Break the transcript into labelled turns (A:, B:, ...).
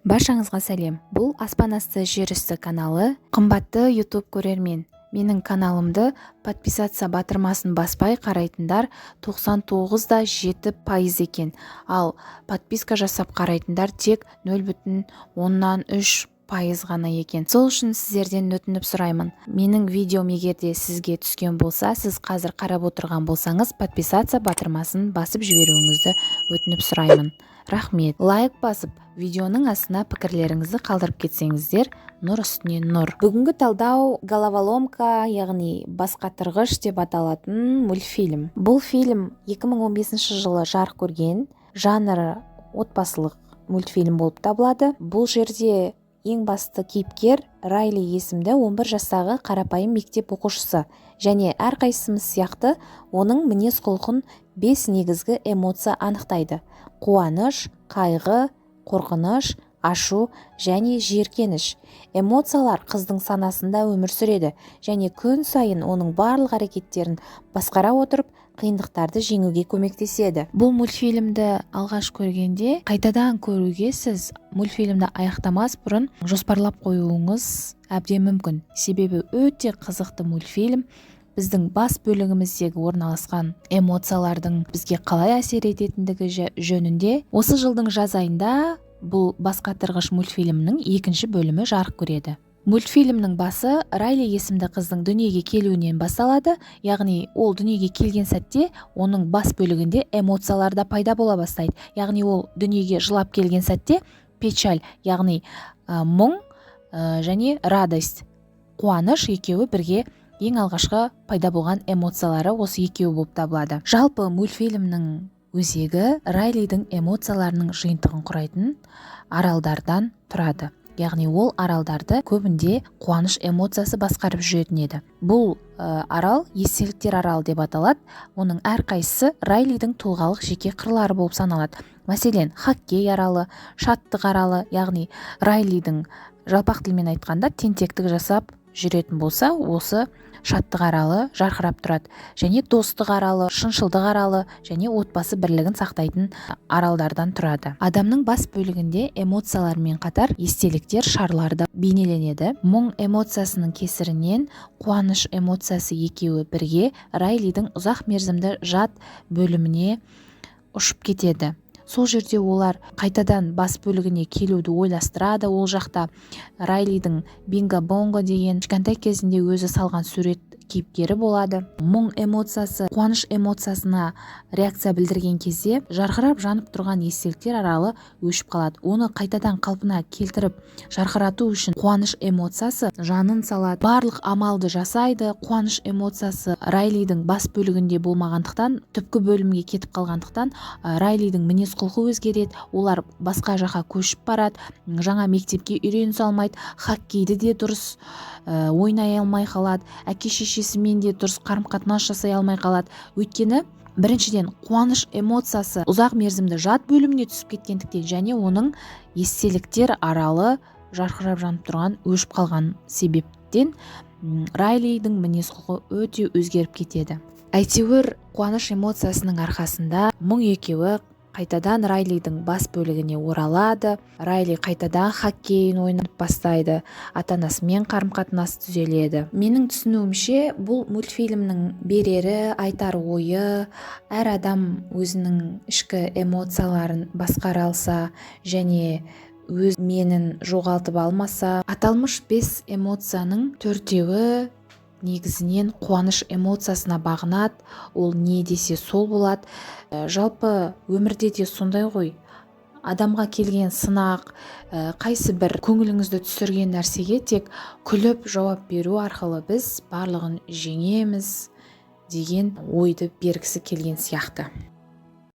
A: Баршаңызға сәлем. Бұл Аспан асты жер үсті каналы. Қымбатты YouTube көрермен, менің каналымды подписаться батырмасын баспай қарайтындар 99,7% екен. Ал подписка жасап қарайтындар тек 0,3% ғана екен. Сол үшін сіздерден өтініп сұраймын. Менің видеом егерде сізге түскен болса, сіз қазір қарап отырған болсаңыз, подписаться батырмасын басып жіберуіңізді өтініп сұраймын. Рахмет. Лайк басып, видеоның астына пікірлеріңізді қалдырып кетсеңіздер, нұр үстіне нұр. Бүгінгі талдау головоломка, яғни бас қатырғыш деп аталатын мультфильм. Бұл фильм 2015 жылы жарық көрген, жанры отбасылық мультфильм болып табылады. Бұл жерде ең басты кейіпкер Райли есімді 11 жастағы қарапайым мектеп оқушысы, және әрқайсымыз сияқты оның мінез құлқын 5 негізгі эмоция анықтайды: қуаныш, қайғы, қорқыныш, ашу және жиіркеніш. Эмоциялар қыздың санасында өмір сүреді, және күн сайын оның барлық әрекеттерін басқара отырып, қиындықтарды жеңуге көмектеседі. Бұл мультфильмді алғаш көргенде, қайтадан көруге сіз мультфильмді аяқтамас бұрын жоспарлап қоюыңыз әбден мүмкін. Себебі өте қызықты мультфильм. Біздің бас бөлігіміздегі орналасқан эмоциялардың бізге қалай әсер ететіндігі жөнінде осы жылдың жаз айында бұл бас қатырғыш мультфильмнің 2-ші бөлімі жарық көреді. Мультфильмнің басы Райли есімді қыздың дүниеге келуінен басталады, яғни ол дүниеге келген сәтте оның бас бөлігінде эмоциялар да пайда бола бастайды. Яғни ол дүниеге жылап келген сәтте печаль, яғни мұң және радость, қуаныш екеуі бірге ең алғашқы пайда болған эмоциялары осы екеуі болып табылады. Жалпы мультфильмнің өзегі Райлидің эмоцияларының жиынтығын құрайтын аралдардан тұрады. Яғни ол аралдарды көбінде қуаныш эмоциясы басқарып жүретін еді. Бұл арал естеліктер аралы деп аталады. Оның әрқайсысы Райлидің тұлғалық жеке қырлары болып саналады. Мәселен, хоккей аралы, шаттық аралы, яғни Райлидің жалпақ тілмен айтқанда тентектік жасап жүретін болса, осы шаттық аралы жарқырап тұрады. Және достық аралы, шыншылдық аралы және отбасы бірлігін сақтайтын аралдардан тұрады. Адамның бас бөлігінде эмоциялармен қатар естеліктер шарлары да бейнеленеді. Мұң эмоциясының кесірінен қуаныш эмоциясы екеуі бірге Райлидің ұзақ мерзімді жад бөліміне ұшып кетеді. Сол жерде олар қайтадан бас бөлігіне келуді ойластырады. Ол жақта Райлидің Бинго-бонго деген кішкентай кезінде өзі салған сурет кейіпкері болады. Мұң эмоциясы қуаныш эмоциясына реакция білдірген кезде жарқырап жанып тұрған естеліктер аралы өшіп қалады. Оны қайтадан қалпына келтіріп жарқырату үшін қуаныш эмоциясы жанын салады, барлық амалды жасайды. Қуаныш эмоциясы Райлидің бас бөлігінде болмағандықтан, түпкі бөлімге кетіп қалғандықтан, Райлидің мінез құлқы өзгереді. Олар басқа жаққа көшіп барады, жаңа мектепке үйренісе алмайды, хоккейді де дұрыс ойнай алмай қалады, әке-шешесімен де дұрыс қарым-қатынас жасай алмай қалады. Өйткені біріншіден қуаныш эмоциясы ұзақ мерзімді жад бөліміне түсіп кеткендіктен, және оның естеліктер аралы жарқырап жанып тұрған, өшіп қалған себептен Райлидің мінез құлқы өте өзгеріп кетеді. Әйтеуір қуаныш эмоциясының арқасында мұң екеуі қайтадан Райлидің бас бөлігіне оралады. Райли қайтадан хоккейін ойнап бастайды, ата-анасымен қарым-қатынас түзеледі. Менің түсінуімше, бұл мультфильмнің берері, айтар ойы, әр адам өзінің ішкі эмоцияларын басқара алса және өз менін жоғалтып алмаса, аталмыш 5 эмоцияның 4-еуі негізінен қуаныш эмоциясына бағынады. Ол не десе сол болады. Жалпы өмірде де сондай ғой. Адамға келген сынақ, қайсы бір көңіліңізді түсірген нәрсеге тек күліп жауап беру арқылы біз барлығын жеңеміз деген ойды бергісі келген сияқты.